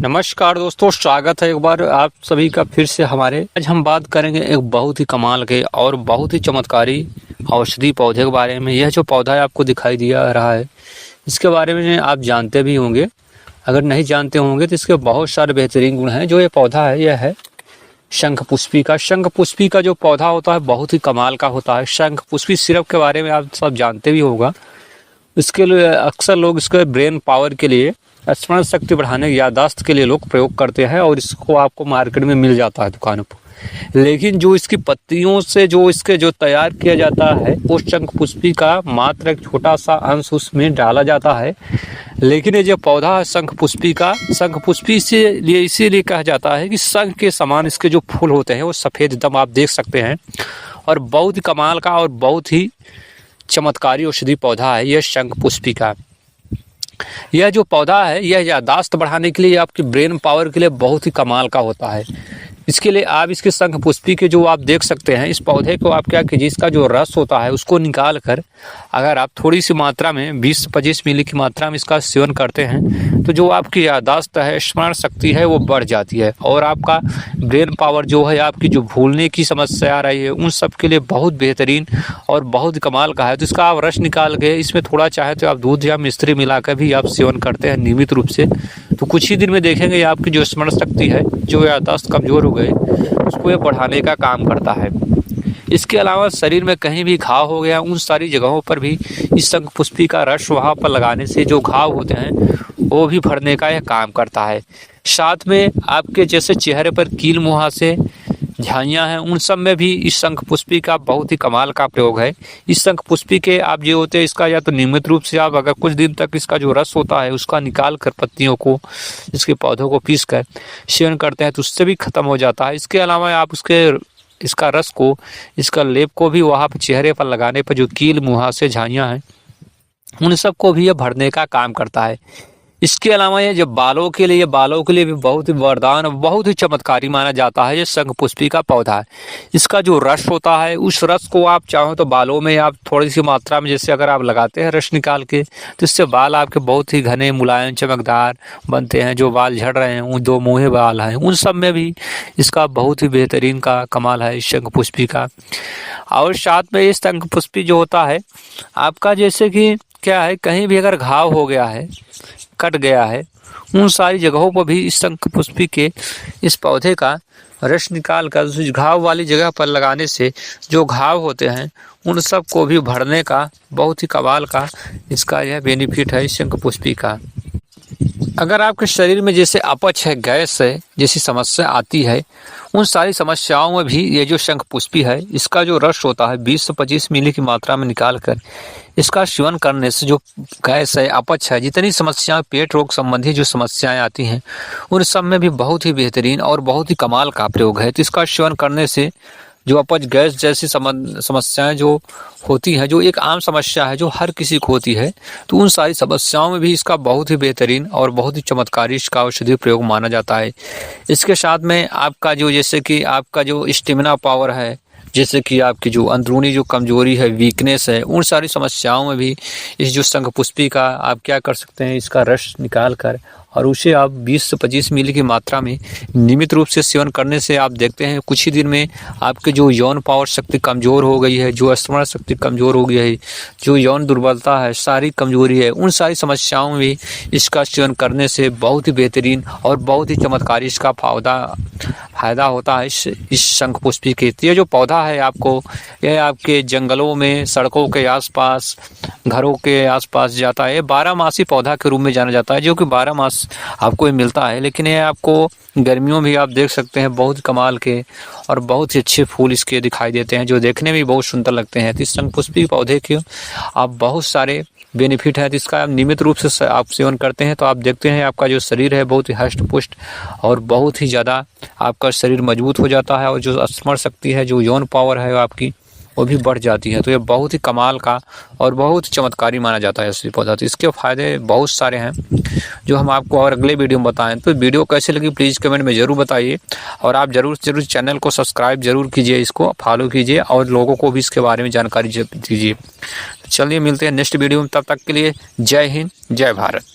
नमस्कार दोस्तों, स्वागत है एक बार आप सभी का फिर से हमारे। आज हम बात करेंगे एक बहुत ही कमाल के और बहुत ही चमत्कारी औषधि पौधे के बारे में। यह जो पौधा है आपको दिखाई दिया रहा है, इसके बारे में आप जानते भी होंगे। अगर नहीं जानते होंगे तो इसके बहुत सारे बेहतरीन गुण हैं। जो ये पौधा है यह है शंखपुष्पी का। शंखपुष्पी का जो पौधा होता है बहुत ही कमाल का होता है। शंखपुष्पी सिरप के बारे में आप सब जानते भी होगा। इसके लिए अक्सर लोग इसके ब्रेन पावर के लिए, स्मरण शक्ति बढ़ाने, याददाश्त के लिए लोग प्रयोग करते हैं और इसको आपको मार्केट में मिल जाता है दुकानों पर। लेकिन जो इसकी पत्तियों से जो तैयार किया जाता है वो शंखपुष्पी का मात्र एक छोटा सा अंश उसमें डाला जाता है। लेकिन ये जो पौधा है शंखपुष्पी का, शंखपुष्पी से लिए इसीलिए कहा जाता है कि शंख के समान इसके जो फूल होते हैं वो सफ़ेद एकदम आप देख सकते हैं। और बहुत ही कमाल का और बहुत ही चमत्कारी औषधि पौधा है यह शंखपुष्पी का। यह जो पौधा है यह याददाश्त बढ़ाने के लिए, आपकी ब्रेन पावर के लिए बहुत ही कमाल का होता है। इसके लिए आप इसके शंखपुष्पी के जो आप देख सकते हैं, इस पौधे को आप क्या कीजिए, इसका जो रस होता है उसको निकाल कर अगर आप थोड़ी सी मात्रा में 20-25 मिली की मात्रा में इसका सेवन करते हैं तो जो आपकी याददाश्त है, स्मरण शक्ति है, वो बढ़ जाती है। और आपका ब्रेन पावर जो है, आपकी जो भूलने की समस्या आ रही है, उन सब के लिए बहुत बेहतरीन और बहुत कमाल का है। तो इसका आप रस निकाल के इसमें थोड़ा चाहे तो आप दूध या मिश्री मिलाकर भी आप सेवन करते हैं नियमित रूप से, तो कुछ ही दिन में देखेंगे आपकी जो स्मरण शक्ति है, जो याददाश्त कमज़ोर हो गए, उसको ये बढ़ाने का काम करता है। इसके अलावा शरीर में कहीं भी घाव हो गया, उन सारी जगहों पर भी इस शंखपुष्पी का रस वहाँ पर लगाने से जो घाव होते हैं वो भी भरने का यह काम करता है। साथ में आपके जैसे चेहरे पर कील मुहासे, झाइयाँ हैं, उन सब में भी इस शंखपुष्पी का बहुत ही कमाल का प्रयोग है। इस शंखपुष्पी के आप जो होते हैं, इसका या तो नियमित रूप से आप अगर कुछ दिन तक इसका जो रस होता है उसका निकाल कर पत्तियों को, इसके पौधों को पीस कर सेवन करते हैं तो उससे भी ख़त्म हो जाता है। इसके अलावा आप इसका रस को, इसका लेप को भी वहाँ पर चेहरे पर लगाने पर जो कील मुहासे, झाइयाँ हैं, उन सब को भी यह भरने का काम करता है। इसके अलावा ये जो बालों के लिए भी बहुत ही वरदान, बहुत ही चमत्कारी माना जाता है। ये शंखपुष्पी का पौधा है। इसका जो रस होता है, उस रस को आप चाहो तो बालों में आप थोड़ी सी मात्रा में, जैसे अगर आप लगाते हैं रस निकाल के, तो इससे बाल आपके बहुत ही घने, मुलायम, चमकदार बनते हैं। जो बाल झड़ रहे हैं, वो दो मुँहे बाल हैं, उन सब में भी इसका बहुत ही बेहतरीन का कमाल है इस शंखपुष्पी का। और साथ में ये शंखपुष्पी जो होता है आपका, जैसे कि क्या है, कहीं भी अगर घाव हो गया है, कट गया है, उन सारी जगहों पर भी इस शंखपुष्पी के इस पौधे का रस निकाल कर उस घाव वाली जगह पर लगाने से जो घाव होते हैं उन सब को भी भरने का बहुत ही कमाल का इसका यह बेनिफिट है इस शंखपुष्पी का। अगर आपके शरीर में जैसे अपच है, गैस है जैसी समस्या आती है, उन सारी समस्याओं में भी ये जो शंखपुष्पी है, इसका जो रस होता है 20 से 25 मिली की मात्रा में निकाल कर इसका सेवन करने से जो गैस है, अपच है, जितनी समस्याएं, पेट रोग संबंधी जो समस्याएं आती हैं, उन सब में भी बहुत ही बेहतरीन और बहुत ही कमाल का प्रयोग है। तो इसका सेवन करने से जो अपच, गैस जैसी समस्याएं जो होती हैं, जो एक आम समस्या है जो हर किसी को होती है, तो उन सारी समस्याओं में भी इसका बहुत ही बेहतरीन और बहुत ही चमत्कारी इसका औषधि प्रयोग माना जाता है। इसके साथ में आपका जो, जैसे कि आपका जो स्टेमिना पावर है, जैसे कि आपकी जो अंदरूनी जो कमजोरी है, वीकनेस है, उन सारी समस्याओं में भी इस जो शंखपुष्पी का आप क्या कर सकते हैं, इसका रस निकाल कर और उसे आप 20 से 25 मिली की मात्रा में नियमित रूप से सेवन करने से आप देखते हैं कुछ ही दिन में आपके जो यौन पावर शक्ति कमज़ोर हो गई है, जो स्मरण शक्ति कमज़ोर हो गई है, जो यौन दुर्बलता है, सारी कमजोरी है, उन सारी समस्याओं में भी इसका सेवन करने से बहुत ही बेहतरीन और बहुत ही चमत्कारी इसका फायदा होता है इस शंखपुष्पी के। ये जो पौधा है आपको, यह आपके जंगलों में, सड़कों के आसपास, घरों के आसपास जाता है। 12 मासी पौधा के रूप में जाना जाता है, जो कि 12 मास आपको ये मिलता है। लेकिन ये आपको गर्मियों में आप देख सकते हैं बहुत कमाल के और बहुत ही अच्छे फूल इसके दिखाई देते हैं, जो देखने में बहुत सुंदर लगते हैं। तो इस शंखपुष्पी पौधे के आप बहुत सारे बेनिफिट है। तो इसका आप नियमित रूप से आप सेवन करते हैं तो आप देखते हैं आपका जो शरीर है बहुत ही हष्ट पुष्ट और बहुत ही ज़्यादा आपका शरीर मजबूत हो जाता है, और जो स्मरण शक्ति है, जो यौन पावर है आपकी, वो भी बढ़ जाती है। तो ये बहुत ही कमाल का और बहुत चमत्कारी माना जाता है इस पौधा। तो इसके फ़ायदे बहुत सारे हैं जो हम आपको और अगले वीडियो में बताएं। तो वीडियो कैसे लगी प्लीज़ कमेंट में ज़रूर बताइए, और आप ज़रूर चैनल को सब्सक्राइब ज़रूर कीजिए, इसको फॉलो कीजिए और लोगों को भी इसके बारे में जानकारी दीजिए। चलिए मिलते हैं नेक्स्ट वीडियो में, तब तक के लिए जय हिंद, जय भारत।